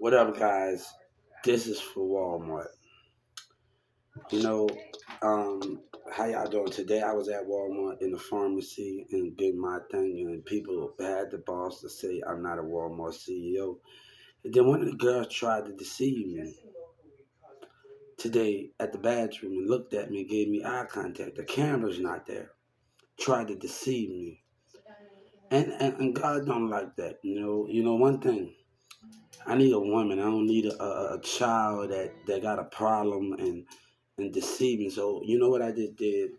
What up, guys? This is for Walmart. You know, um, how y'all doing today? I was at Walmart in the pharmacy and did my thing, and people had the balls to say I'm not a Walmart CEO. And then one of the girls tried to deceive me today at the bathroom and looked at me and gave me eye contact. The camera's not there. Tried to deceive me, and God don't like that. One thing. I need a woman. I don't need a child that got a problem and deceiving. So you know what I just did?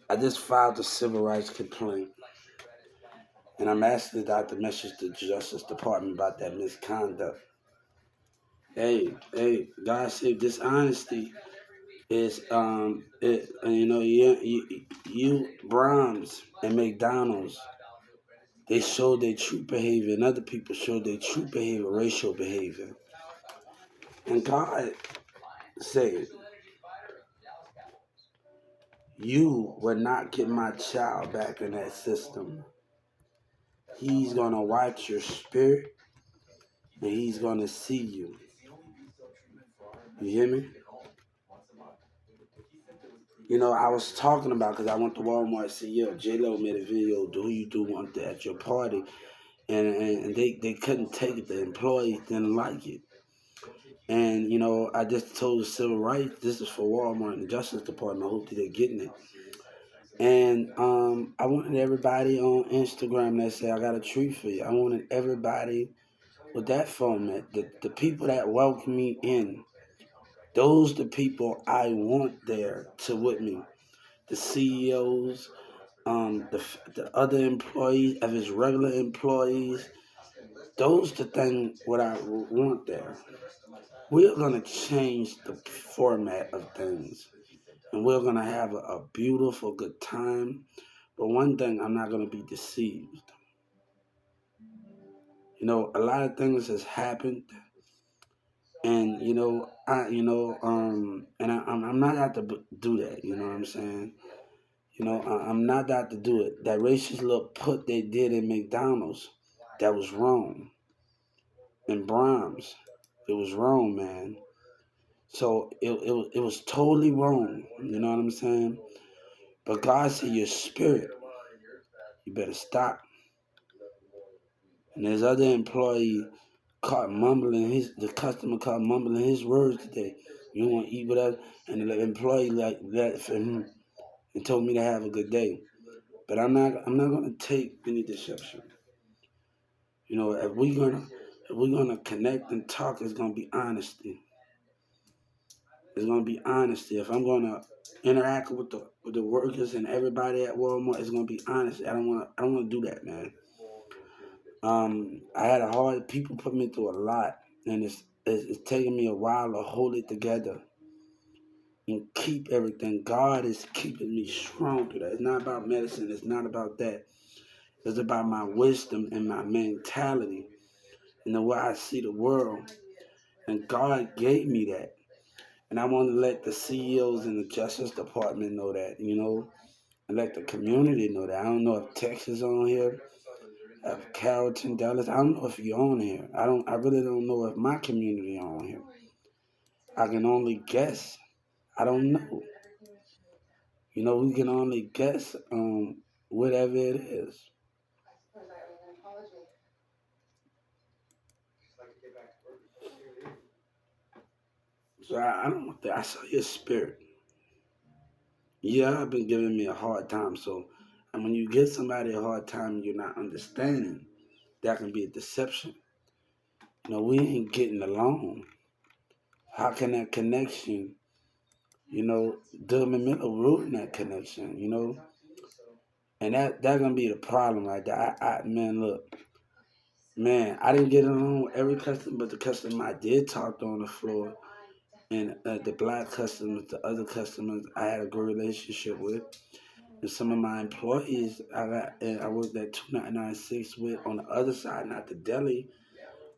I just filed a civil rights complaint, and I'm asking the doctor message the Justice Department about that misconduct. God save dishonesty is you Brahms and McDonald's. They show their true behavior, and other people show their true behavior, racial behavior. And God said, you will not get my child back in that system. He's going to watch your spirit and he's going to see you. You hear me? I was talking about, because I went to Walmart CEO. J-Lo made a video, do you do want that at your party? And they couldn't take it. The employees didn't like it. And, I just told the civil rights, this is for Walmart and the Justice Department. I hope that they're getting it. And I wanted everybody on Instagram that said, I got a treat for you. I wanted everybody with that format, the people that welcome me in, those the people I want there to with me. The CEOs, the other employees, of his regular employees, those the thing what I want there. We're gonna change the format of things, and we're gonna have a beautiful good time. But one thing, I'm not gonna be deceived. A lot of things has happened, and I'm not out to do that. You know what I'm saying? I'm not out to do it. That racist little put they did in McDonald's, that was wrong. In Brahms, it was wrong, man. So it was totally wrong. You know what I'm saying? But God said your spirit, you better stop. And there's other employee caught mumbling the customer caught mumbling his words today. You want to eat with us? And the employee like that for him and told me to have a good day. But I'm not gonna take any deception. If we're gonna connect and talk, it's gonna be honesty. It's gonna be honesty. If I'm gonna interact with the workers and everybody at Walmart, it's gonna be honesty. I don't wanna do that, man. I had a hard people put me through a lot, and it's taking me a while to hold it together and keep everything. God is keeping me strong through that. It's not about medicine. It's not about that. It's about my wisdom and my mentality and the way I see the world. And God gave me that. And I want to let the CEOs in the Justice Department know that, and let the community know that. I don't know if Texas on here, if Carrollton, Dallas. I don't know if you're on here. I really don't know if my community on here. I can only guess. I don't know. We can only guess whatever it is. So I don't want that. I saw your spirit. Yeah, I've been giving me a hard time. So, and when you give somebody a hard time and you're not understanding, that can be a deception. We ain't getting along. How can that connection, Dillman Miller ruin that connection, And that gonna be the problem right there. Man, look, man, I didn't get along with every customer, but the customer I did talk to on the floor, and the black customers, the other customers, I had a good relationship with. And some of my employees, I worked at 2996 with on the other side, not the deli,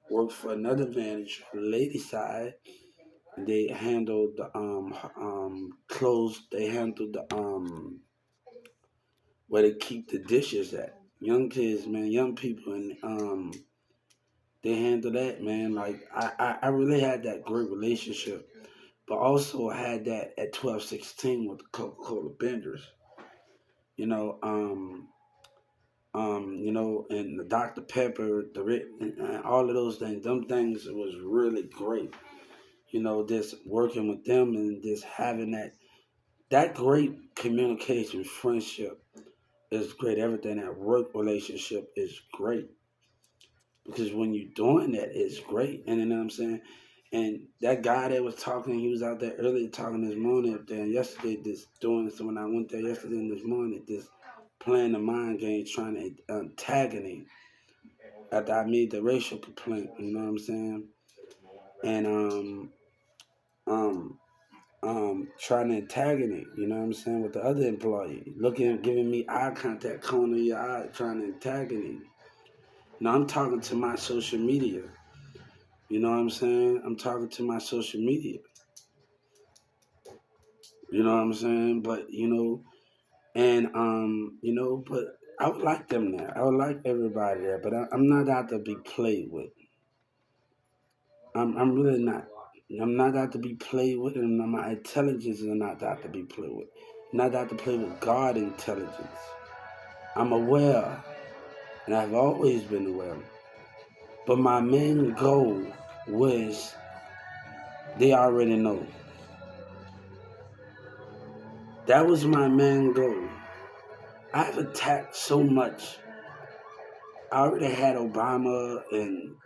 worked for another manager, on the lady side. They handled the clothes. They handled the where they keep the dishes at. Young kids, man, young people, and They handle that, man. Like I really had that great relationship, but also had that at 1216 with the Coca-Cola Benders. You know, and the Dr. Pepper, and all of those things. Them things was really great. Just working with them and just having that great communication, friendship is great. Everything, that work relationship is great because when you're doing that, it's great. And you know what I'm saying? And that guy that was talking, he was out there earlier talking this morning up there, and yesterday, just doing this when I went there yesterday and this morning, just playing the mind game, trying to antagonate after I made the racial complaint, you know what I'm saying? And um, trying to antagonate, you know what I'm saying, with the other employee, giving me eye contact, corner of your eye, trying to antagonate. Now I'm talking to my social media. You know what I'm saying? I'm talking to my social media. You know what I'm saying? But but I would like them there. I would like everybody there. But I'm not out to be played with. I'm really not. I'm not out to be played with, and my intelligence is not out to be played with. Not out to play with God intelligence. I'm aware, and I've always been aware. But my main goal was, they already know. That was my main goal. I've attacked so much. I already had Obama and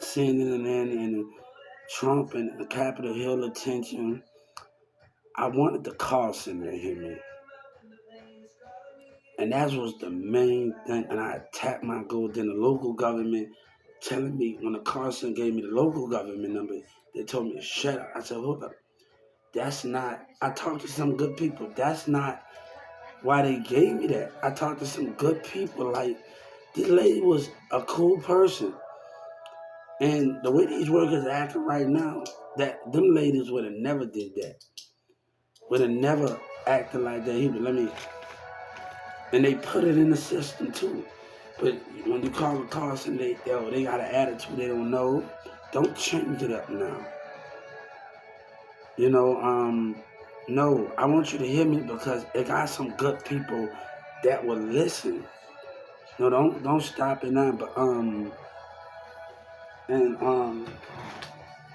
CNN and Trump and Capitol Hill attention. I wanted the call center to hear me. And that was the main thing. And I attacked my goal. Then the local government telling me, when the call center gave me the local government number, they told me to shut up. I said, hold up. That's not, I talked to some good people. That's not why they gave me that. I talked to some good people. Like, this lady was a cool person. And the way these workers are acting right now, that them ladies would have never did that. Would have never acted like that. He would let me, and they put it in the system too. But when you call the cost and they got an attitude they don't know, don't change it up now. You know, no, I want you to hear me because it got some good people that will listen. No, don't stop it now. But and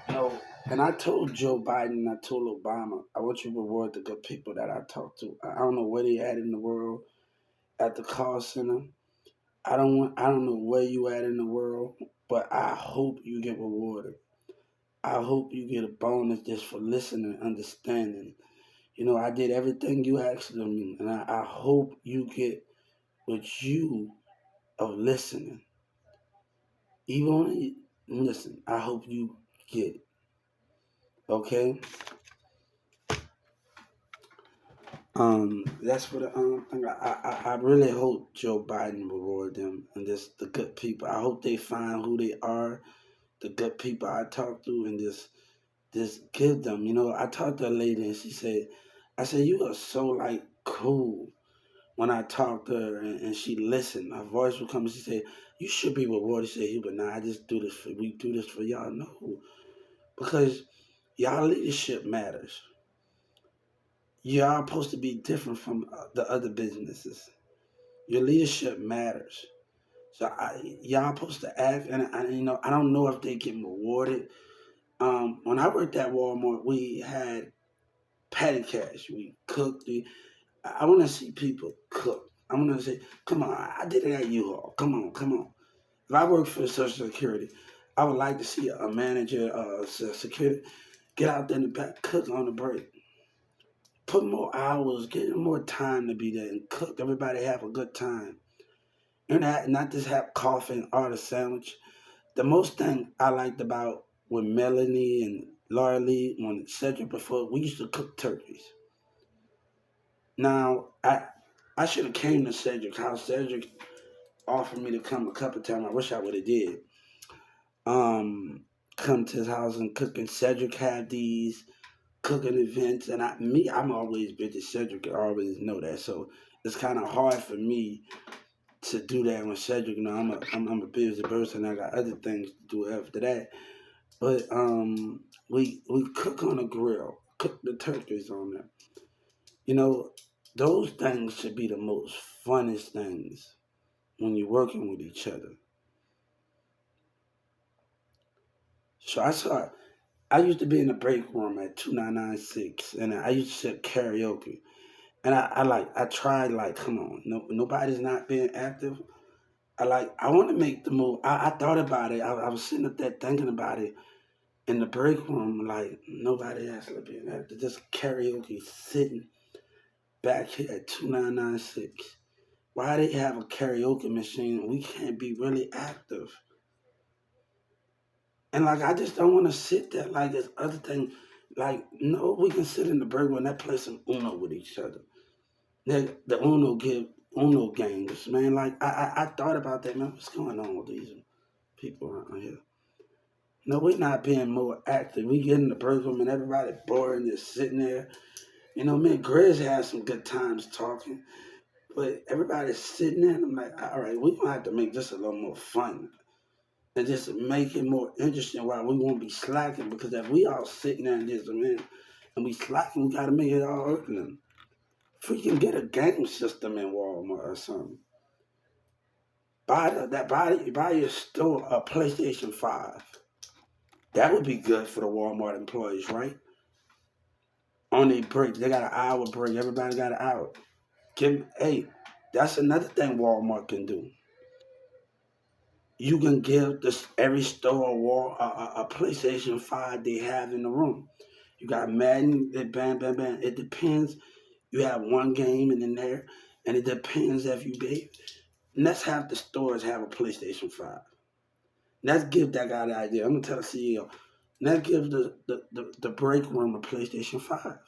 no, and I told Joe Biden, I told Obama, I want you to reward the good people that I talked to. I don't know where they at in the world at the call center. I don't know where you at in the world, but I hope you get rewarded. I hope you get a bonus just for listening and understanding. I did everything you asked of me, and I hope you get what you of listening. Even listen, I hope you get it. Okay? That's what thing. I really hope Joe Biden reward them and just the good people. I hope they find who they are, the good people I talk to, and just give them. I talked to a lady and I said, you are so like cool. When I talked to her and she listened, her voice would come and she said, you should be rewarded. She said, Hubert, nah, we do this for y'all. No, because y'all leadership matters. Y'all supposed to be different from the other businesses. Your leadership matters. So y'all supposed to act, and I don't know if they get rewarded. When I worked at Walmart, we had patty cash. We cooked. I want to see people cook. I want to say, come on, I did it at U-Haul. Come on, come on. If I worked for Social Security, I would like to see a manager, security, get out there in the back, cook on the break. Put more hours, get more time to be there and cook. Everybody have a good time. And not just have coffee and order a sandwich. The most thing I liked about with Melanie and Laura Lee, when Cedric before, we used to cook turkeys. Now, I should have came to Cedric's house. Cedric offered me to come a couple times. I wish I would have did. Come to his house and cook. And Cedric had these cooking events, and I'm always busy. Cedric always know that, so it's kind of hard for me to do that when Cedric. I'm a busy person. I got other things to do after that. But we cook on a grill, cook the turkeys on there. You know, those things should be the most funnest things when you're working with each other. So I used to be in the break room at 2996, and I used to sit karaoke. And I tried, like, come on, nobody's not being active. I want to make the move. I thought about it. I was sitting up there thinking about it in the break room, like, nobody actually being active. Just karaoke sitting back here at 2996. Why they have a karaoke machine? We can't be really active. And like, I just don't want to sit there like this other thing. Like, no, we can sit in the break room and play some Uno with each other. The Uno games, man. Like, I thought about that, man. What's going on with these people around here? No, we're not being more active. We get in the break room and everybody boring, just sitting there. You know, me and Grizz had some good times talking, but everybody's sitting there, and I'm like, all right, we're gonna have to make this a little more fun and just make it more interesting. While we won't be slacking, because if we all sitting there and just man, and we slacking, we gotta make it all opening. Freaking get a game system in Walmart or something. Buy your store a PlayStation 5. That would be good for the Walmart employees, right? On their break, they got an hour break. Everybody got an hour. Hey, that's another thing Walmart can do. You can give every store a PlayStation 5 they have in the room. You got Madden, bam, bam, bam. It depends. You have one game in there, and it depends if you big. Let's have the stores have a PlayStation 5. Let's give that guy the idea. I'm gonna tell the CEO. Let's give the break room a PlayStation 5.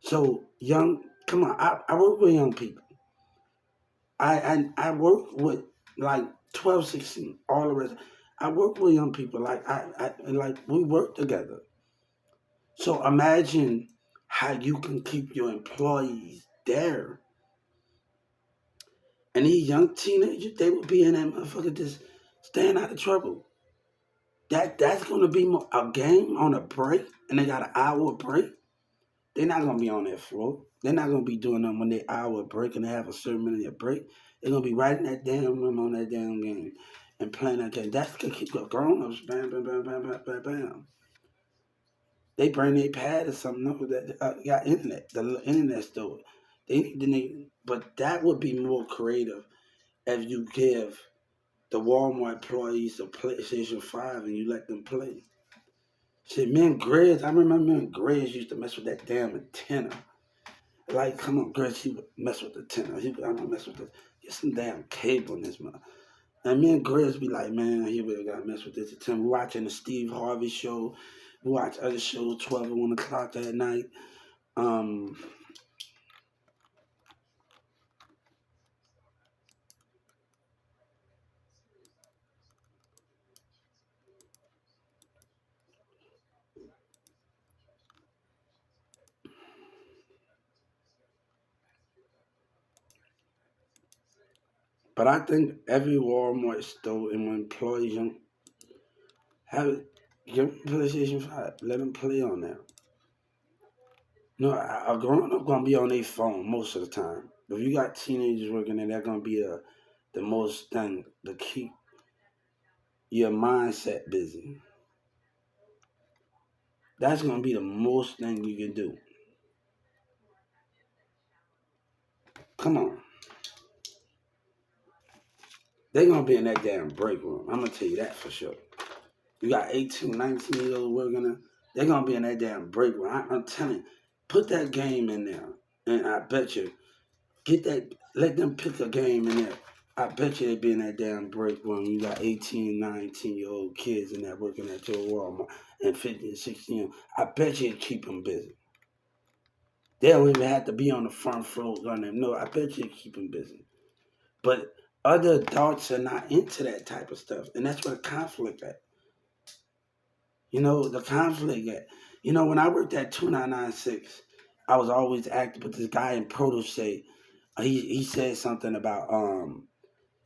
So come on, I work with young people. I work with like 12, 16, all the rest. I work with young people. Like we work together. So imagine how you can keep your employees there. And these young teenagers, they would be in that motherfucker just staying out of trouble. That's gonna be a game on a break, and they got an hour break. They're not gonna be on that floor. They're not gonna be doing them when they hour break and they have a certain minute of break. They're gonna be right in that damn room on that damn game and playing that game. That's gonna keep the grown ups bam bam bam bam bam bam bam. They bring their pad or something over that got internet, the little internet store. But that would be more creative if you give the Walmart employees a PlayStation 5 and you let them play. Shit, me and Grizz, I remember me and Grizz used to mess with that damn antenna. Like, come on, Grizz, he would mess with the antenna. I'm gonna mess with this. Get some damn cable in this mother. And me and Grizz be like, man, he really gotta mess with this antenna. We watching the Steve Harvey show. We watch other shows 12 and 1 o'clock at night. Um, but I think every Walmart store and when employees have it, give them PlayStation 5. Let them play on there. No, a grown up gonna be on their phone most of the time. If you got teenagers working there, they're gonna be the most thing to keep your mindset busy. That's gonna be the most thing you can do. Come on, they're gonna be in that damn break room. I'm gonna tell you that for sure. You got 18, 19 year olds working there. They're gonna be in that damn break room. I'm telling you, put that game in there, and I bet you get that. Let them pick a game in there. I bet you they be in that damn break room. You got 18, 19-year-old kids in there working at your Walmart and 15, 16. I bet you it keep them busy. They don't even have to be on the front floor on them. No, I bet you it keep them busy. But other adults are not into that type of stuff. And that's where the conflict at. You know, the conflict at. You know, when I worked at 2996, I was always active with this guy in Produce. he said something about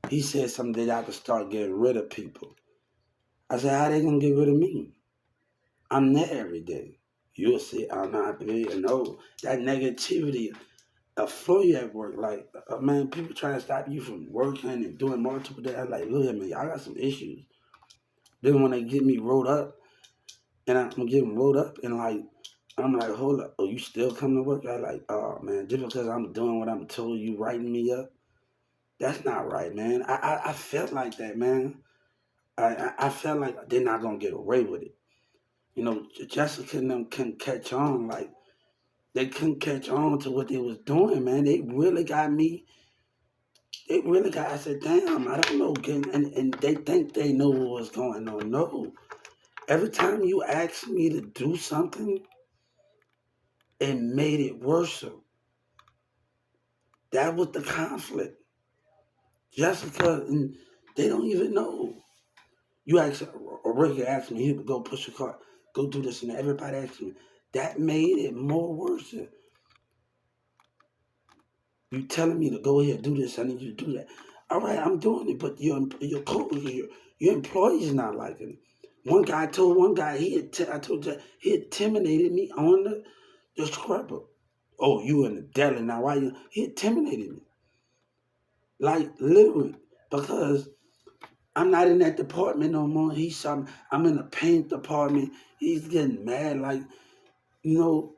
he said something that I could start getting rid of people. I said, how they gonna get rid of me? I'm there every day. You'll see I'm not there. No, that negativity affluent you at work. Like, man, people trying to stop you from working and doing multiple days. I'm like, look at me, I got some issues. Then when they get me rolled up, and I'm getting rolled up, and like, I'm like, hold up, oh, you still come to work? I like, oh man, just because I'm doing what I'm told, you writing me up, that's not right, man. I felt like that, man. I felt like they're not gonna get away with it. You know, Jessica and them couldn't catch on, like they couldn't catch on to what they was doing, man. They really got me. They really got. I said, damn, I don't know, and they think they know what was going on. No, every time you ask me to do something, it made it worse. That was the conflict. Jessica and they don't even know. You ask or Ricky asked me, he would go push a car, go do this, and everybody asked me. That made it more worse. You telling me to go ahead do this, I need you to do that. All right, I'm doing it, but your your employees not liking it. One guy told one guy I told you he intimidated me on the scrubber. Oh, you in the deli now? Why you? He intimidated me, like literally, because I'm not in that department no more. I'm in the paint department. He's getting mad, like you know.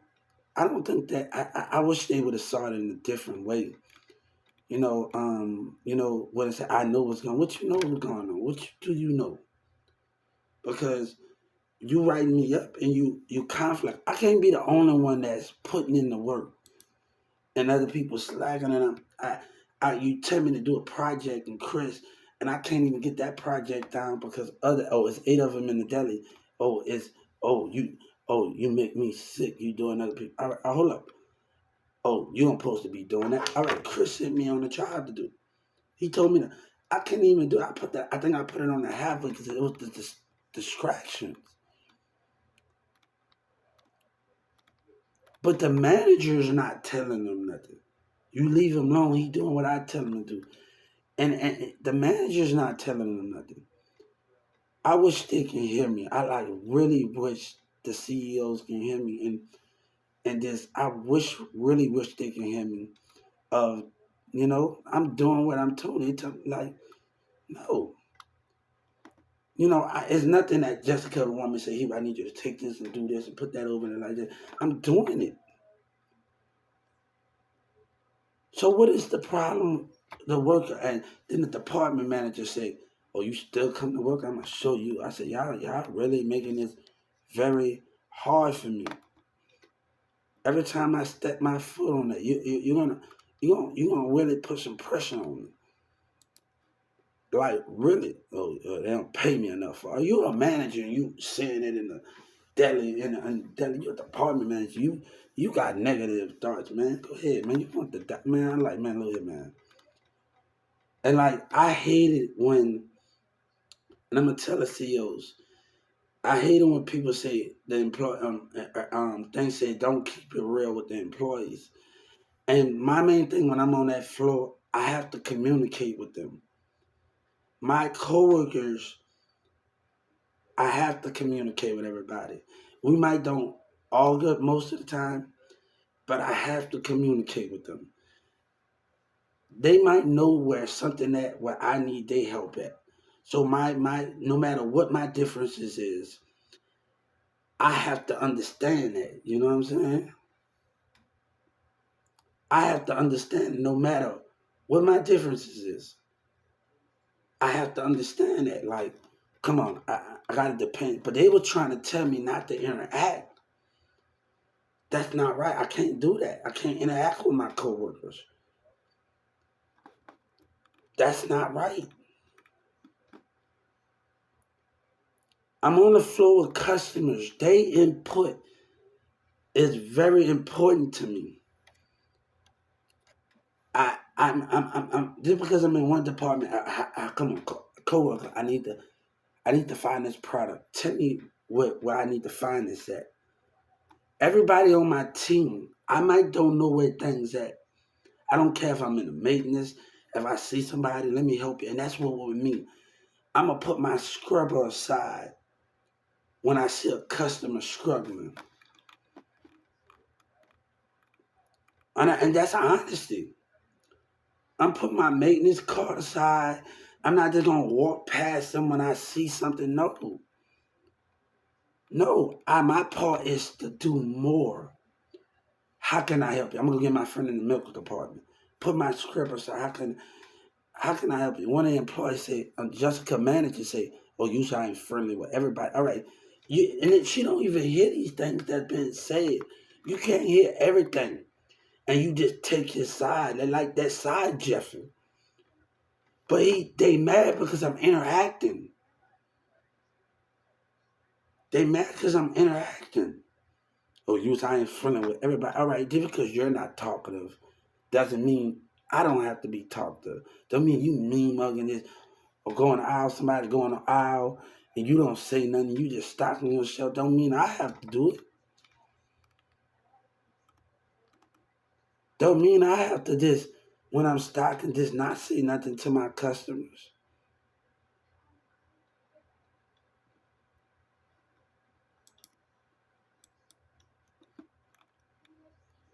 I don't think that I wish they would have saw it in a different way. What I say, I know what's going on. What you know what's going on? Do you know? Because you writing me up and you conflict. I can't be the only one that's putting in the work and other people slacking and you tell me to do a project and Chris and I can't even get that project down because it's 8 of them in the deli. Oh, it's oh you make me sick. You doing other people. All right, hold up. Oh, you don't supposed to be doing that. All right, Chris sent me on the job to do. He told me that I couldn't even do it. I think I put it on the halfway because it was the distractions. But the manager's not telling them nothing. You leave him alone. He doing what I tell him to do. And the manager's not telling them nothing. I wish they can hear me. I like really wish the CEOs can hear me. And this I really wish they can hear me. Of I'm doing what I'm told. They tell me like, no. It's nothing that Jessica would want me to say, here, I need you to take this and do this and put that over there like that. I'm doing it. So what is the problem? The worker and then the department manager say, oh, you still come to work? I'm gonna show you. I said, y'all really making this very hard for me. Every time I step my foot on it, you're gonna really put some pressure on me. Like really? Oh, they don't pay me enough. Are you a manager and you saying it in the deli and deli? You're a department manager. You got negative thoughts, man. Go ahead, man. You want man? I'm like, man, look here, man. And like, I hate it when, and I'm gonna tell the CEOs, I hate it when people say the employee things say don't keep it real with the employees. And my main thing when I'm on that floor, I have to communicate with them. My coworkers, I have to communicate with everybody. We might don't all good most of the time, but I have to communicate with them. They might know where I need their help at. So my no matter what my differences is, I have to understand that. You know what I'm saying? I have to understand no matter what my differences is. I have to understand that. Like, come on, I gotta depend. But they were trying to tell me not to interact. That's not right. I can't do that. I can't interact with my coworkers. That's not right. I'm on the floor with customers. They input is very important to me. I'm just because I'm in one department. Come on, coworker. I need to find this product. Tell me where I need to find this at. Everybody on my team, I might don't know where things at. I don't care if I'm in the maintenance. If I see somebody, let me help you. And that's what with me. I'm gonna put my scrubber aside when I see a customer struggling, and that's honesty. I'm putting my maintenance card aside. I'm not just gonna walk past them when I see something. No, no. My part is to do more. How can I help you? I'm gonna get my friend in the medical department. Put my script aside. How can I help you? One of the employees say, Jessica manager say, "Oh, you ain't friendly with everybody." All right, and then she don't even hear these things that's been said. You can't hear everything, and you just take his side. They like that side, Jeffrey. But they mad because I'm interacting. They mad because I'm interacting. Oh, I ain't friendly with everybody. All right, just because you're not talkative doesn't mean I don't have to be talked to. Don't mean you mean mugging this or going the aisle, somebody going the aisle and you don't say nothing, you just stocking yourself. Don't mean I have to do it. Don't mean I have to just when I'm stocking just not say nothing to my customers.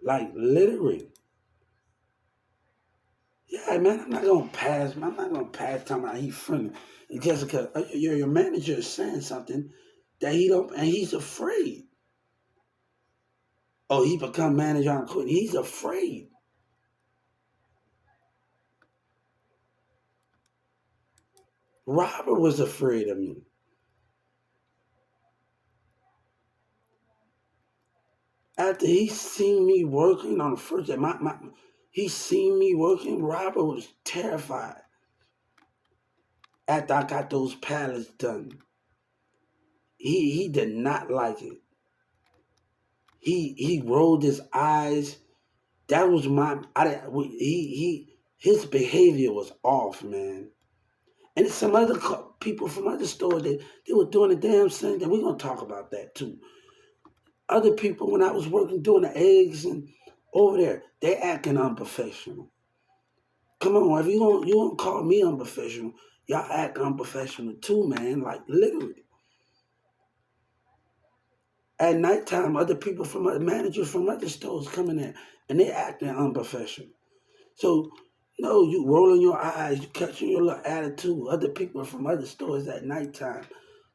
Like literally. Yeah, man, I'm not gonna pass. I'm not gonna pass time out. He friendly. And Jessica, your manager is saying something that he don't, and he's afraid. Oh, he become manager on quitting. He's afraid. Robert was afraid of me. After he seen me working on the first day, he seen me working. Robert was terrified. After I got those pallets done, he did not like it. He rolled his eyes. That was my. His behavior was off, man. And some other people from other stores they were doing the damn same thing. We're gonna talk about that too. Other people when I was working doing the eggs and over there, they acting unprofessional. Come on, if you don't call me unprofessional, y'all act unprofessional too, man. Like literally. At nighttime, other people from other managers from other stores coming in and they acting unprofessional. So no, you rolling your eyes, you catching your little attitude. Other people from other stores at nighttime.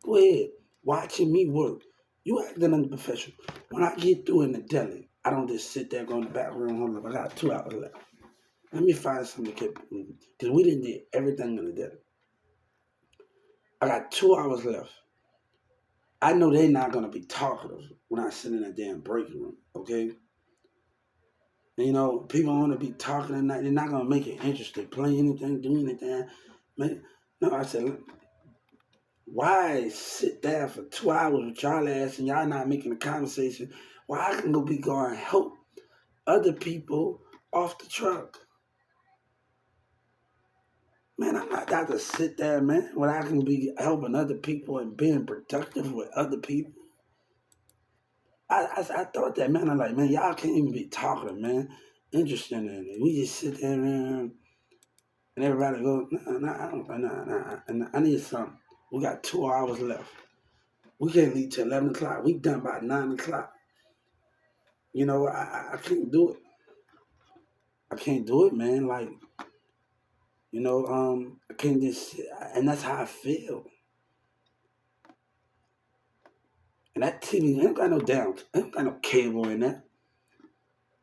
Go ahead, watching me work. You acting unprofessional. When I get through in the deli, I don't just sit there going to the back room. Hold up, I got 2 hours left. Let me find something to keep because we didn't do everything in the deli. I got 2 hours left. I know they're not gonna be talkative when I sit in that damn break room, okay? And, people want to be talking at night. They're not gonna make it interesting, play anything, do anything. Man, no, I said, why sit there for 2 hours with y'all ass and y'all not making a conversation? Why I can go be going help other people off the truck. Man, I'm not got to sit there, man, when I can be helping other people and being productive with other people. I thought that, man. I'm like, man, y'all can't even be talking, man. Interesting in it. We just sit there, man, and everybody go, nah, I don't, nah, I need something. We got 2 hours left. We can't leave till 11 o'clock. We done by 9 o'clock. I can't do it. I can't do it, man. Like, I can't just sit, and that's how I feel. And that TV ain't got no ain't got no cable in that.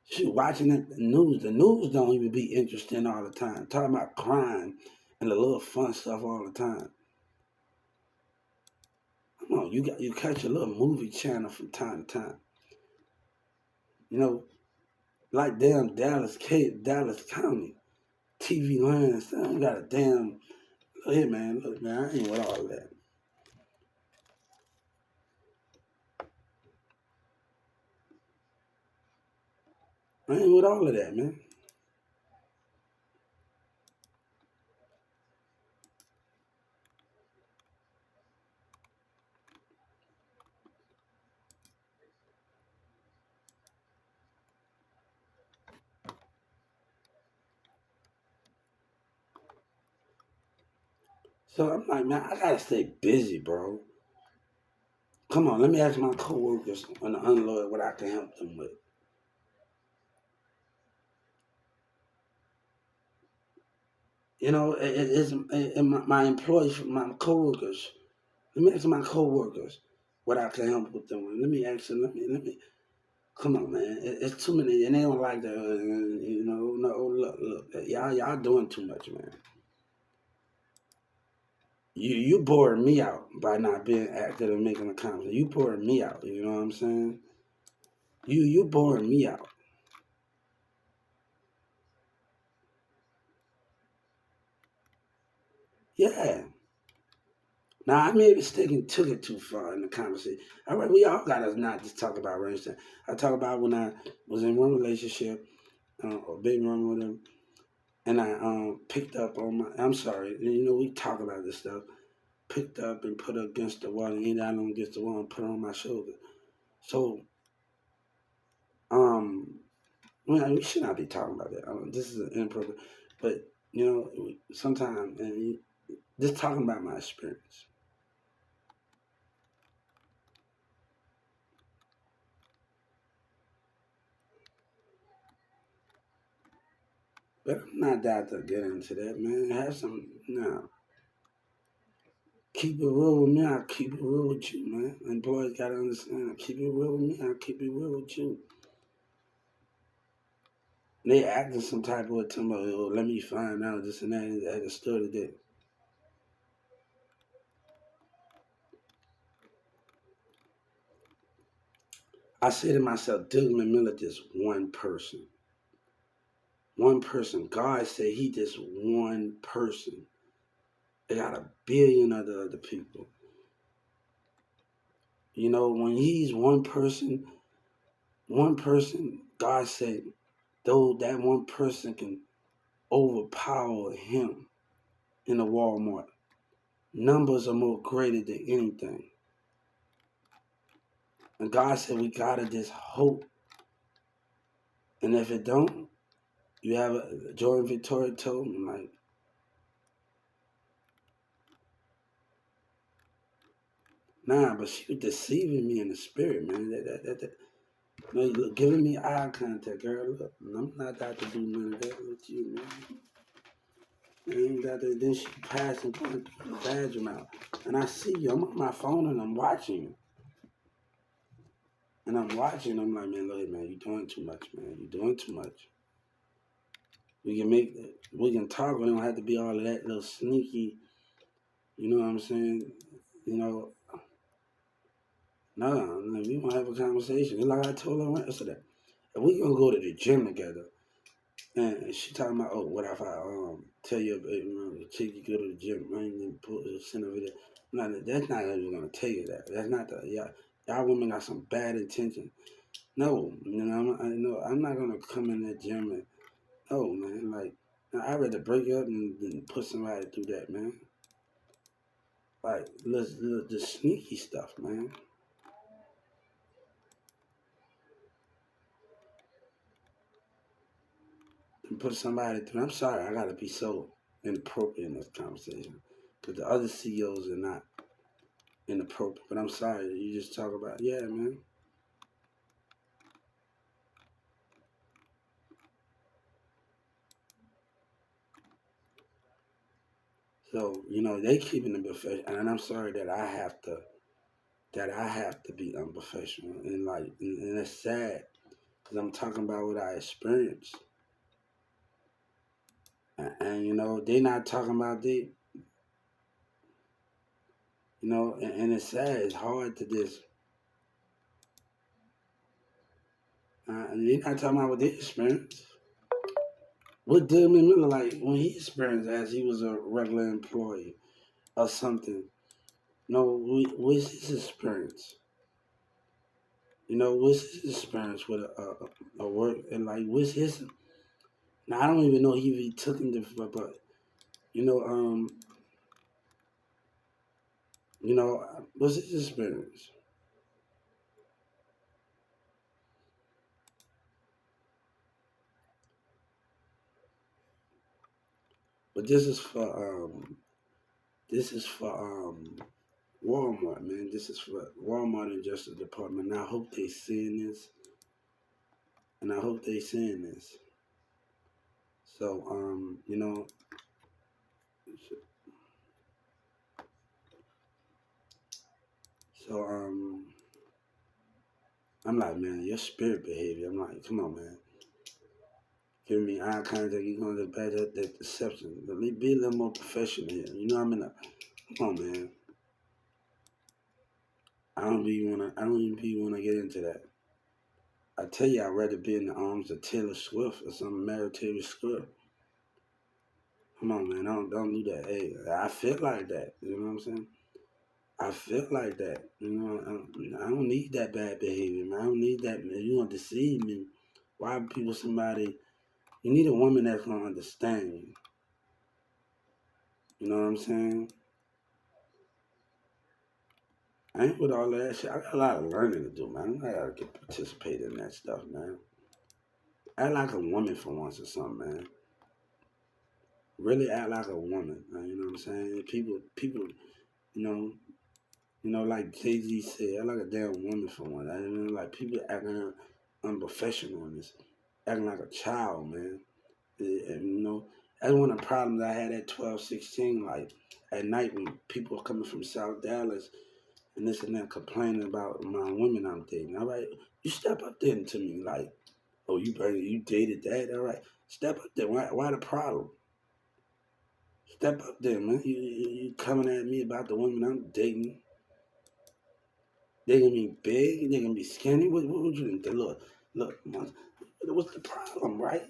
Shoot, watching the news. The news don't even be interesting all the time. Talking about crime and the little fun stuff all the time. Come on, you catch a little movie channel from time to time. You know, like damn Dallas County, TV Land. Son, got a damn. Hey man, look man, I ain't with all of that. I ain't with all of that, man. So I'm like, man, I gotta stay busy, bro. Come on, let me ask my coworkers on the unload what I can help them with. You know, it's my employees, my coworkers. Let me ask my coworkers what I can help with them with. Let me ask them. Let me. Come on, man. It's too many, and they don't like that. You know, no, look, y'all doing too much, man. You boring me out by not being active and making a comment. You boring me out. You know what I'm saying? You boring me out. Yeah. Now I may be sticking took it too far in the conversation. All right, we all gotta not just talk about race. I talk about when I was in one relationship, or baby mama with him, and I picked up on my. I'm sorry, you know we talk about this stuff. Picked up and put her against the wall, and ain't down against the wall and put her on my shoulder. So um, well, we should not be talking about that. This is inappropriate, but you know sometimes and just talking about my experience. But I'm not that to get into that, man. Have some no. Keep it real with me, I'll keep it real with you, man. Employees gotta understand. Keep it real with me, I'll keep it real with you. They acting some type of way, talking about, oh, let me find out this and that at the store today. I say to myself, Doug McMillan just one person. One person. God said he just one person. They got a billion other people. You know, when he's one person, God said, though that one person can overpower him in the Walmart. Numbers are more greater than anything. And God said we gotta just hope. And if it don't, you have Jordan Victoria told me like, nah, but she was deceiving me in the spirit, man. No, you look, giving me eye contact, girl. Look, I'm not out to do none of that with you, man. I ain't got to. Then she passed and put the bathroom out, and I see you. I'm on my phone and I'm watching you, and I'm watching. I'm like, man, look, man, you doing too much, man. You doing too much. We can make, we can talk. We don't have to be all of that little sneaky. You know what I'm saying? You know, no, no, we want to have a conversation. And like I told her yesterday, if we gonna go to the gym together, and she talking about, oh, what if I tell you, chick you go to the gym, I ain't even put send a video. No, that's not even gonna tell you that. That's not the y'all women got some bad intention. No, you know, I'm not gonna come in that gym and no, man, like I'd rather break up and put somebody through that, man. Like let's the sneaky stuff, man. And put somebody through. I'm sorry, I gotta be so inappropriate in this conversation because the other CEOs are not inappropriate. But I'm sorry, you just talk about yeah, man. So you know they keeping the professional, and I'm sorry that I have to be unprofessional, and like and it's sad because I'm talking about what I experienced, and you know they not talking about they, you know, and it's sad. It's hard to just. And they not talking about what they experienced. What did Miller like when he experienced as he was a regular employee or something? No, what's his experience? You know, what's his experience with a work and like what's his? Now I don't even know if he took him to, but you know, what's his experience? But this is for This is for Walmart, man. This is for Walmart and Justice Department. And I hope they seeing this, and I hope they seeing this. So so I'm like, man, your spirit behavior. I'm like, come on, man. Give me eye contact. You're going to bad that deception. Let me be a little more professional here. You know, I'm in a. Come on, man. I don't even be wanna get into that. I tell you, I'd rather be in the arms of Taylor Swift or some Mary Taylor Swift. Come on, man. Don't do that. Hey, I feel like that. You know what I'm saying? I feel like that. You know, I don't need that bad behavior, man. I don't need that. Man. You want to deceive me? Why people somebody? You need a woman that's gonna understand you. You know what I'm saying? I ain't with all of that shit. I got a lot of learning to do, man. I gotta get participate in that stuff, man. Act like a woman for once or something, man. Really act like a woman. You know what I'm saying? People, you know, like Jay Z said, act like a damn woman for one. I mean, like people acting unprofessional in this, acting like a child, man. And, that's one of the problems I had at 12, 16. Like at night when people are coming from South Dallas and this and that complaining about my women I'm dating. All right, you step up there to me like, oh, you dated that? All right, step up there. Why the problem? Step up there, man. You coming at me about the women I'm dating. They gonna be big, they gonna be skinny. What would you think? Look, man, what's the problem, right?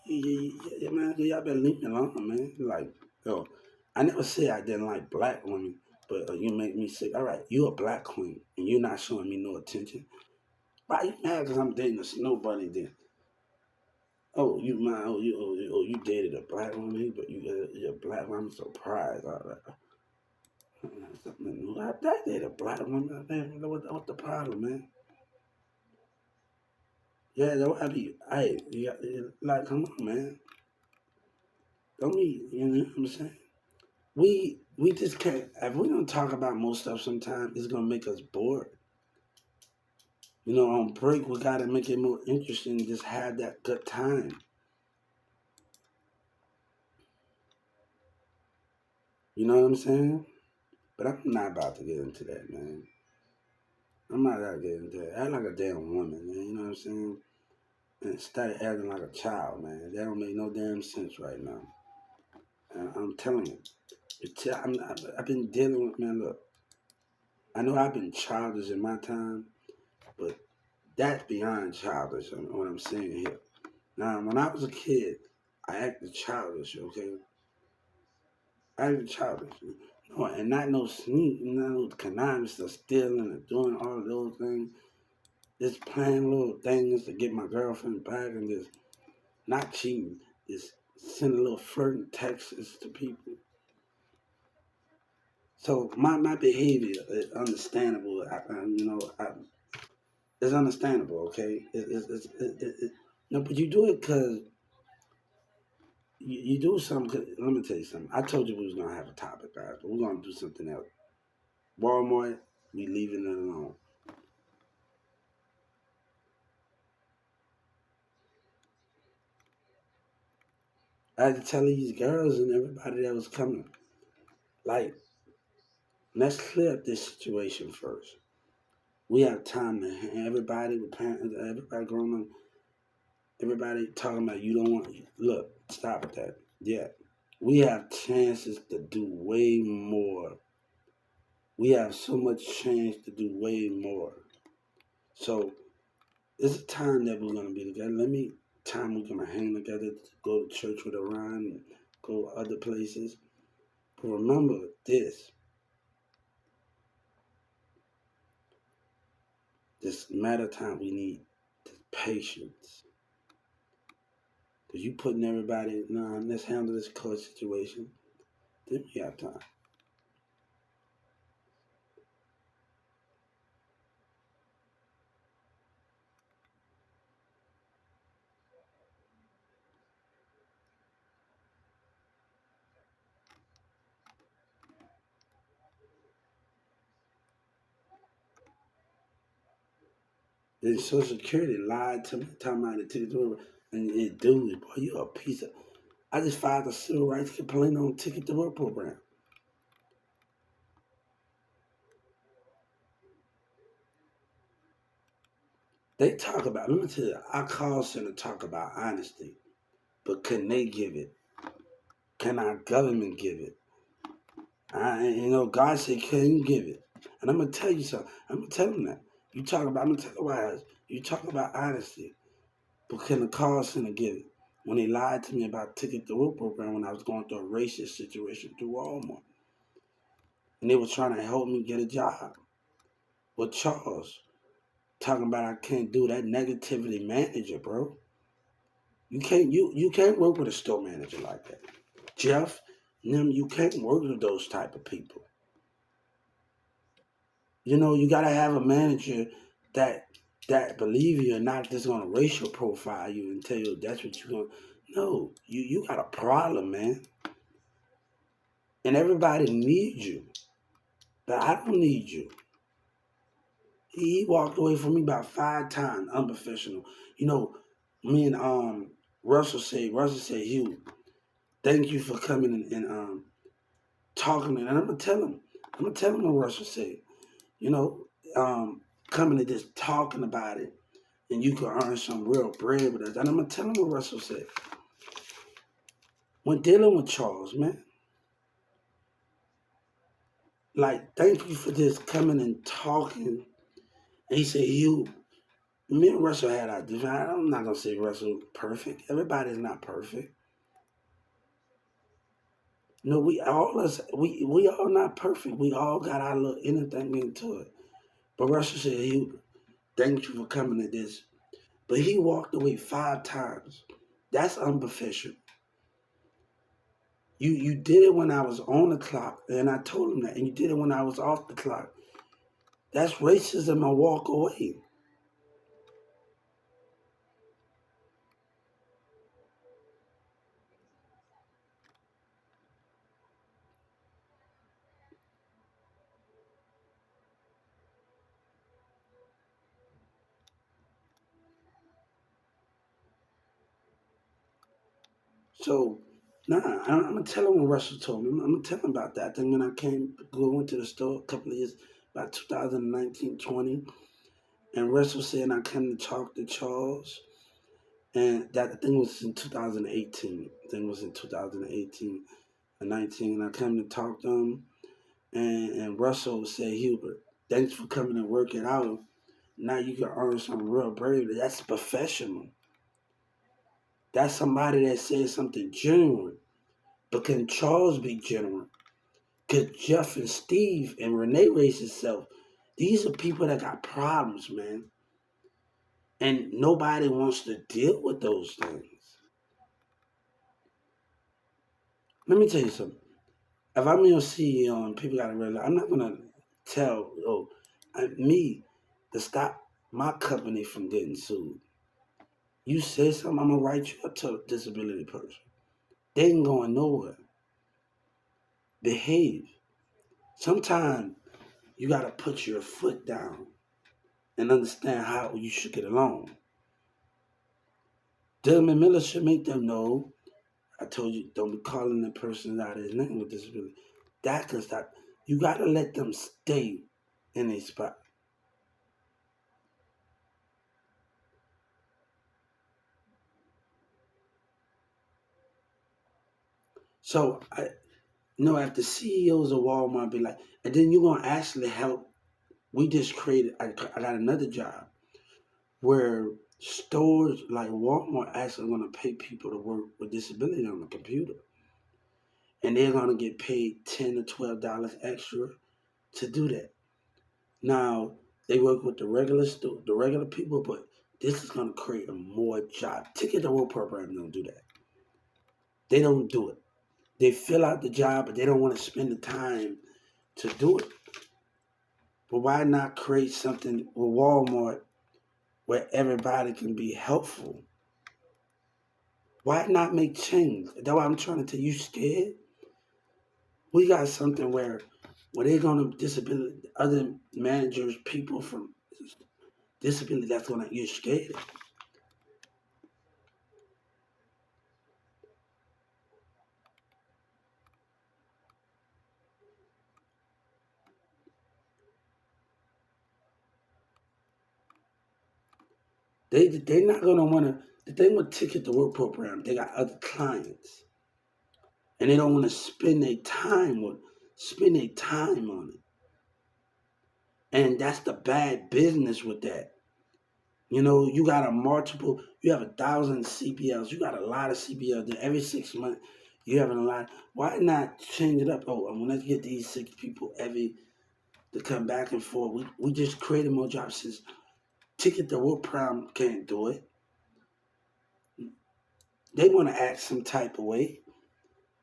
Man, y'all better leave me alone, man. Like, yo, I never said I didn't like black women, but you make me sick. All right, you a black queen, and you're not showing me no attention. Why you mad because I'm dating a snow bunny then? Oh, you mind? You dated a black woman, but you're a black woman. I'm surprised. All right. That did a black woman. Man, what the problem, man? Yeah, that would be. Hey, like, come on, man. Don't be. You know what I'm saying? We just can't. If we don't talk about most stuff, sometimes it's gonna make us bored. On break, we gotta make it more interesting. Just have that good time. You know what I'm saying? But I'm not about to get into that, man. I'm not about to get into that. Act like a damn woman, man. You know what I'm saying? And start acting like a child, man. That don't make no damn sense right now. And I'm telling you. I've been dealing with, man, look, I know I've been childish in my time, but that's beyond childish on what I'm saying here. Now, when I was a kid, I acted childish, okay? I acted childish. No, and not no sneak, not no connivance of stealing and doing all of those things. Just playing little things to get my girlfriend back and just not cheating. Just sending little flirting texts to people. So my behavior is understandable. It's understandable, okay? No, but you do it because you do something. Let me tell you something. I told you we was gonna have a topic, guys, but we're gonna do something else. Walmart, we leaving it alone. I had to tell these girls and everybody that was coming, like, let's clear up this situation first. We have time to everybody with parents, everybody grown up, everybody talking about you don't want. Look, stop with that. Yeah, we have chances to do way more. We have so much chance to do way more. So it's a time that we're gonna be together. Let me time we're gonna hang together, go to church with Orion, and go other places. But remember this matter of time we need patience. Cause you putting everybody, nah, let's handle this court situation. Then we have time. Then Social Security lied to me, talking about the ticket to work, and it dude, boy, you a piece of. I just filed a civil rights complaint on Ticket to Work program. They talk about. Let me tell you, our call center talk about honesty, but can they give it? Can our government give it? God said, "Can you give it?" And I'm gonna tell you something. I'm gonna tell them that. You talk about. I'm gonna tell the wise. You talk about honesty, but can the call center give it? When they lied to me about Ticket to Work program when I was going through a racist situation through Walmart, and they were trying to help me get a job with Charles, talking about I can't do that negativity manager, bro. You can't work with a store manager like that. Jeff, you can't work with those type of people. You gotta have a manager that believe you and not just gonna racial profile you and tell you that's what you're gonna. No, you got a problem, man, and everybody needs you, but I don't need you. He walked away from me about 5 times, unprofessional. You know, me and Russell said, Hugh, thank you for coming and talking, and I'm gonna tell him what Russell said. You know, coming and just talking about it, and you can earn some real bread with us. And I'm gonna tell him what Russell said. When dealing with Charles, man, like, thank you for just coming and talking. And he said, you, me and Russell had our different. I'm not gonna say Russell perfect. Everybody's not perfect. No, we all not perfect. We all got our little inner thing into it. But Russell said, he, thank you for coming to this. But he walked away 5 times. That's unprofessional. You did it when I was on the clock, and I told him that, and you did it when I was off the clock. That's racism. I walk away. So, nah, I'm gonna tell him what Russell told me. I'm gonna tell him about that. Then when I went to the store a couple of years, about 2019, 20, and Russell said I came to talk to Charles, and that thing was in 2018. The thing was in 2018 and 19. I came to talk to him, and Russell said, Hubert, thanks for coming and working out. Now you can earn some real bread. That's professional. That's somebody that says something genuine. But can Charles be genuine? Could Jeff and Steve and Renee raise himself? These are people that got problems, man. And nobody wants to deal with those things. Let me tell you something. If I'm your CEO and people got to realize, I'm not going to tell me to stop my company from getting sued. You say something, I'm going to write you up to a disability person. They ain't going nowhere. Behave. Sometimes you got to put your foot down and understand how you should get along. Dylan Miller should make them know. I told you, don't be calling the person out of his name with disability. That can stop. You got to let them stay in a spot. So, if the CEOs of Walmart be like, and then you're going to actually help. We just created, I got another job where stores like Walmart actually going to pay people to work with disability on the computer. And they're going to get paid $10 to $12 extra to do that. Now, they work with the regular people, but this is going to create a more job. Ticket to Work program don't do that. They don't do it. They fill out the job, but they don't want to spend the time to do it. But why not create something with Walmart where everybody can be helpful? Why not make change? That's why I'm trying to tell you, scared. We got something where they're gonna disability other managers, people from disability that's gonna you're scared. They're not gonna wanna the thing with Ticket to Work program, they got other clients and they don't wanna spend their time on it. And that's the bad business with that. You know, you have 1,000 CPLs, you got a lot of CPLs. Every 6 months, you having a lot. Why not change it up? Oh, I want to get these 6 people every to come back and forth. We just created more jobs since Ticket to Work Prime can't do it. They want to act some type of way,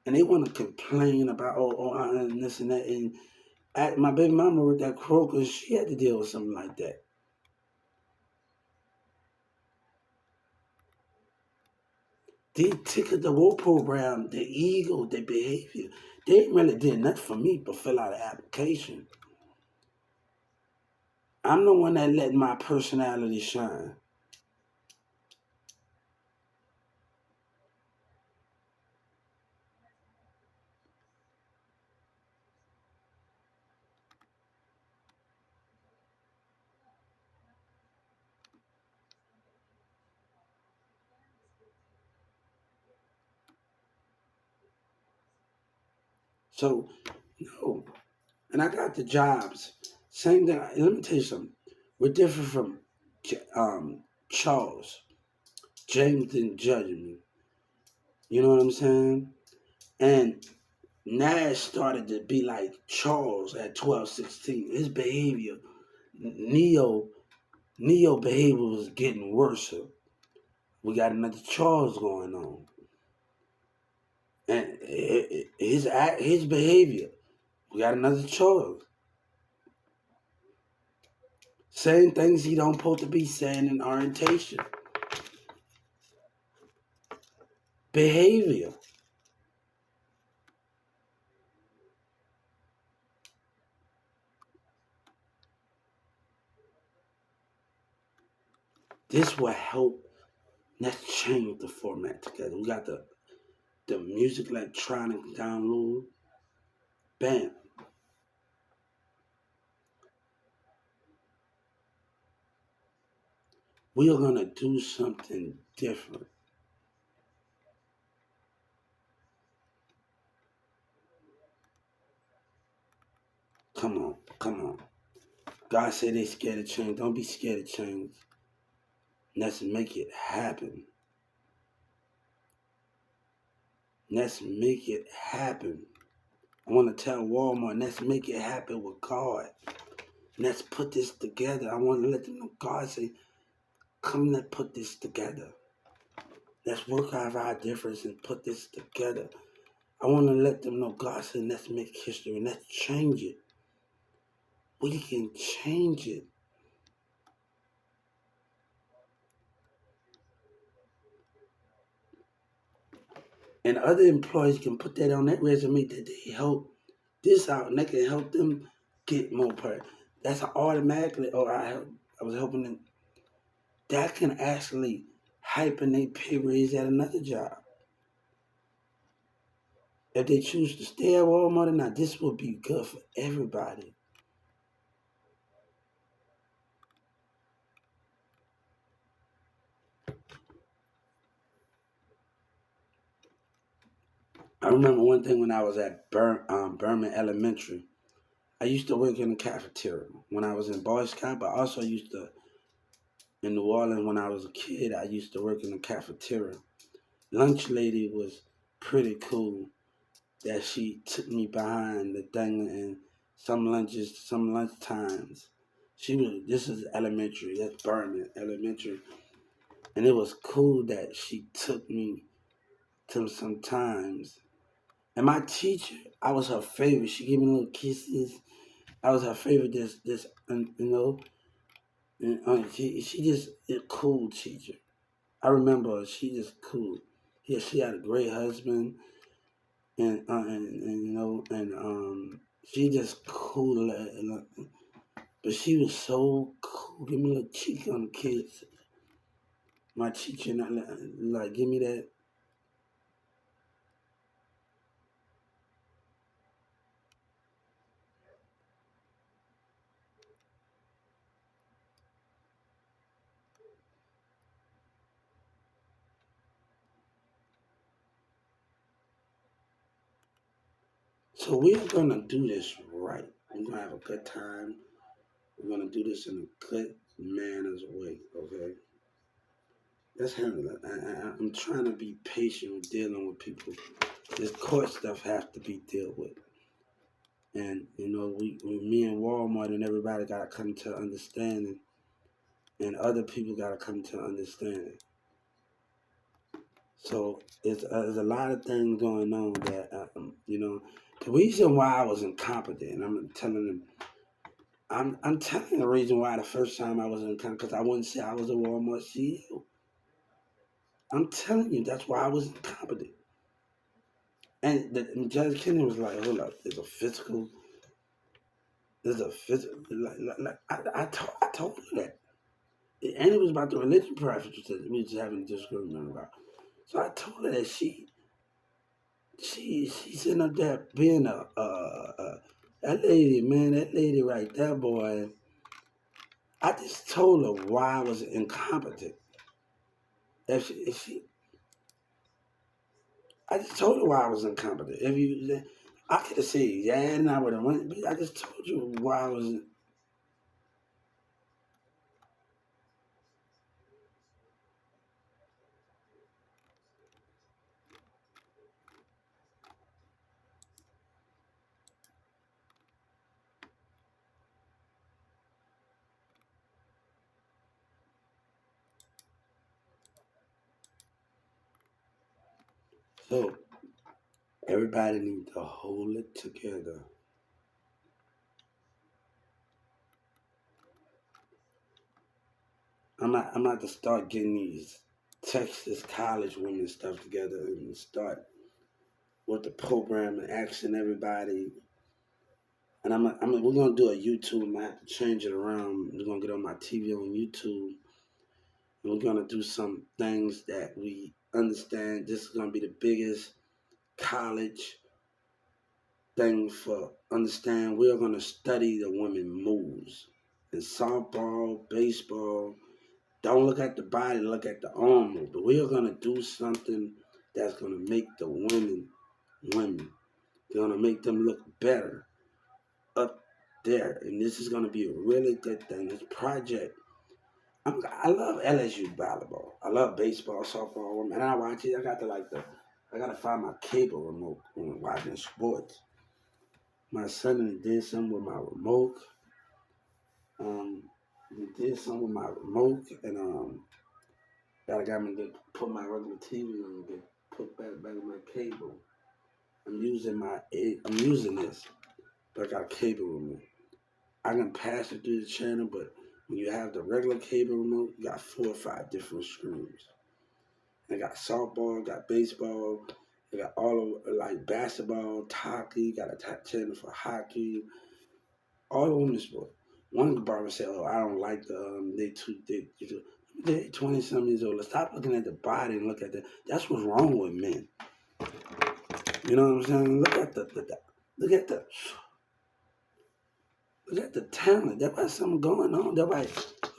and they want to complain about and this and that. And my baby mama with that Kroger, she had to deal with something like that. The Ticket to Work program, the ego, their behavior, they ain't really did nothing for me but fill out an application. I'm the one that let my personality shine. So, no. And I got the jobs. Same thing. Let me tell you something. We're different from Charles. James didn't judge me. You know what I'm saying? And Nash started to be like Charles at 12, 16. His behavior, Neo, Neo behavior was getting worse. We got another Charles going on. And his behavior, we got another Charles. Saying things he don't supposed to be saying in orientation. Behavior. This will help. Let's change the format together. We got the music electronic download. Bam. We are gonna do something different. Come on, come on. God said they scared of change. Don't be scared of change. Let's make it happen. Let's make it happen. I want to tell Walmart, let's make it happen with God. Let's put this together. I want to let them know God say, come, let's put this together. Let's work out our difference and put this together. I want to let them know God said, let's make history and let's change it. We can change it. And other employees can put that on their resume that they help this out and they can help them get more pay. That's automatically, I was helping them. That can actually hype in their pay raise at another job. If they choose to stay at Walmart or not, this will be good for everybody. I remember one thing when I was at Berman Elementary. I used to work in the cafeteria when I was in Boy Scout, but I also used to, in New Orleans when I was a kid, I used to work in the cafeteria. Lunch lady was pretty cool that she took me behind the thing and some lunch times. This is elementary, that's Berman Elementary. And it was cool that she took me to some times. And my teacher, I was her favorite. She gave me little kisses. I was her favorite. And, she just a cool teacher. I remember her, she just cool. Yeah, she had a great husband, and she just cool. But she was so cool. cool. Give me a little cheek on the kids. My teacher, not like, give me that. So we're gonna do this right. We're gonna have a good time. We're gonna do this in a good manners way, okay? Let's handle it. I'm trying to be patient with dealing with people. This court stuff has to be dealt with. And me and Walmart and everybody gotta come to understanding, and other people gotta come to understanding. So there's a lot of things going on that the reason why I was incompetent. And I'm telling the reason why the first time I was incompetent because I wouldn't say I was a Walmart CEO. I'm telling you that's why I was incompetent. And Judge Kennedy was like, hold up, there's a physical, like I told her that. And it was about the religion practice that we was having a disagreement about. So I told her that she's sitting up there being that lady, man, that lady right there, boy. I just told her why I was incompetent. If she, I just told her why I was incompetent. I could have said, yeah, and I would have went. But I just told you why I was. So everybody needs to hold it together. I'm about to start getting these Texas college women stuff together and start with the program and asking everybody. And we're gonna do a YouTube. I might have to change it around. We're gonna get on my TV on YouTube, and we're gonna do some things that we understand. This is gonna be the biggest college thing for understand. We're gonna study the women moves in softball, baseball. Don't look at the body, look at the arm move. But we are gonna do something that's gonna make the women women. They're gonna make them look better up there. And this is gonna be a really good thing. This project. I love LSU volleyball. I love baseball, softball, and I watch it. I gotta find my cable remote when watching sports. My son did something with my remote. Um, he did something with my remote, and gotta got me to put my regular TV on and get put back on my cable. I'm using this, but I got a cable remote. I can pass it through the channel, but when you have the regular cable remote, you got 4 or 5 different screens. And got softball, got baseball, you got all of like basketball, hockey, got a channel for hockey, all the women's sport. One barber said, "Oh, I don't like the they 20 some years old. Let's stop looking at the body and look at the. That's what's wrong with men. You know what I'm saying? Look at the look at the talent. That's why something going on. That's why,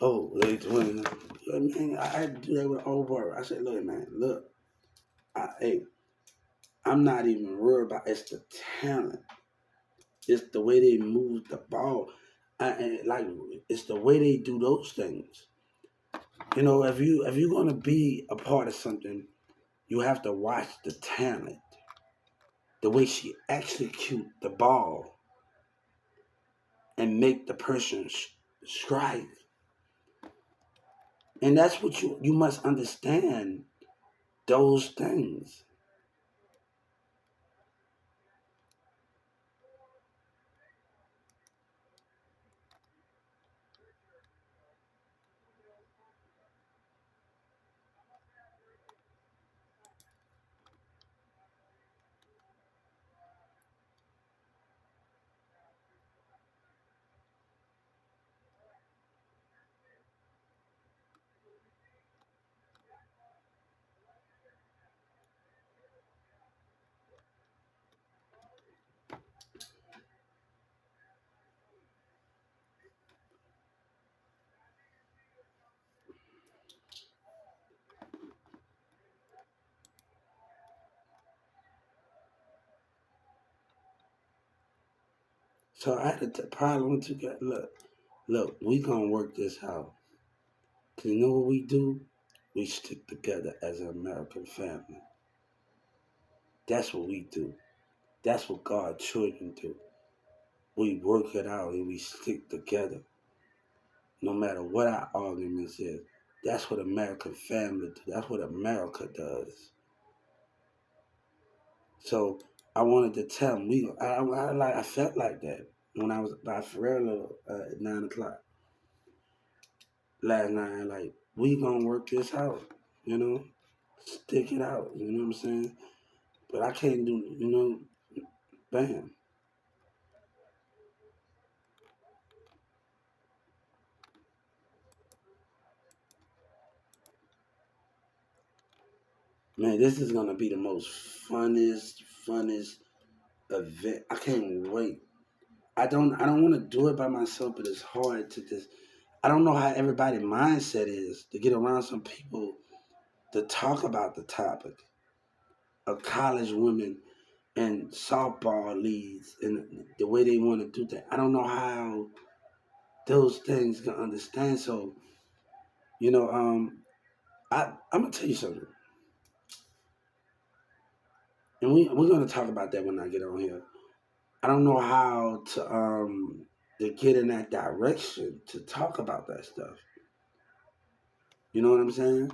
oh, late 20. Man, I had to do that with old boy. I said, look, man, look, hey, I'm not even worried about it's the talent. It's the way they move the ball. And like it's the way they do those things. If you're gonna be a part of something, you have to watch the talent, the way she execute the ball and make the person strike. And that's what you must understand those things. So I had a problem with you guys. Look, we gonna work this out. 'Cause you know what we do? We stick together as an American family. That's what we do. That's what God's children do. We work it out and we stick together, no matter what our arguments is. That's what American family do. That's what America does. So I wanted to tell them I felt like that when I was by Ferrero at 9 o'clock last night. Like we gonna work this out, you know, stick it out. You know what I'm saying? But I can't do, bam. Man, this is gonna be the most funnest event. I can't wait. I don't want to do it by myself, but it's hard to just. I don't know how everybody's mindset is to get around some people to talk about the topic of college women and softball leagues and the way they want to do that. I don't know how those things can understand. So, you know, I'm gonna tell you something, and we're gonna talk about that when I get on here. I don't know how to get in that direction to talk about that stuff. You know what I'm saying?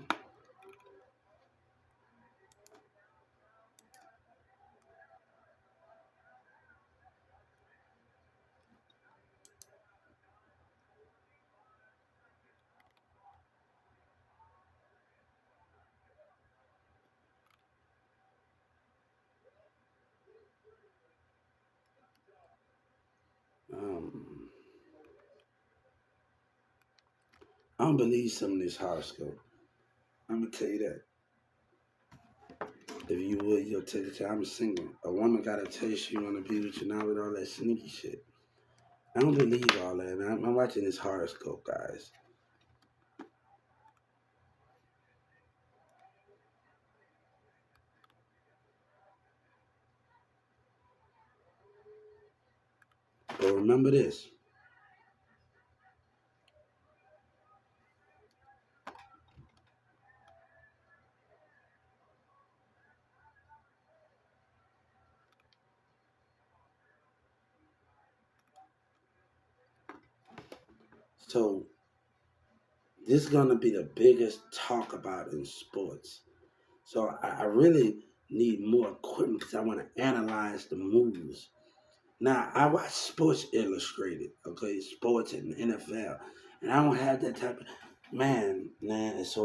Um, I don't believe some of this horoscope. I'm gonna tell you that. If you would, you'll take it. I'm single. A woman gotta tell you she wanna be with you now with all that sneaky shit. I don't believe all that, man. I'm watching this horoscope, guys. But remember this. So this is gonna be the biggest talk about in sports. So I really need more equipment because I want to analyze the moves. Now I watch Sports Illustrated, okay, sports and NFL, and I don't have that type of man. It's so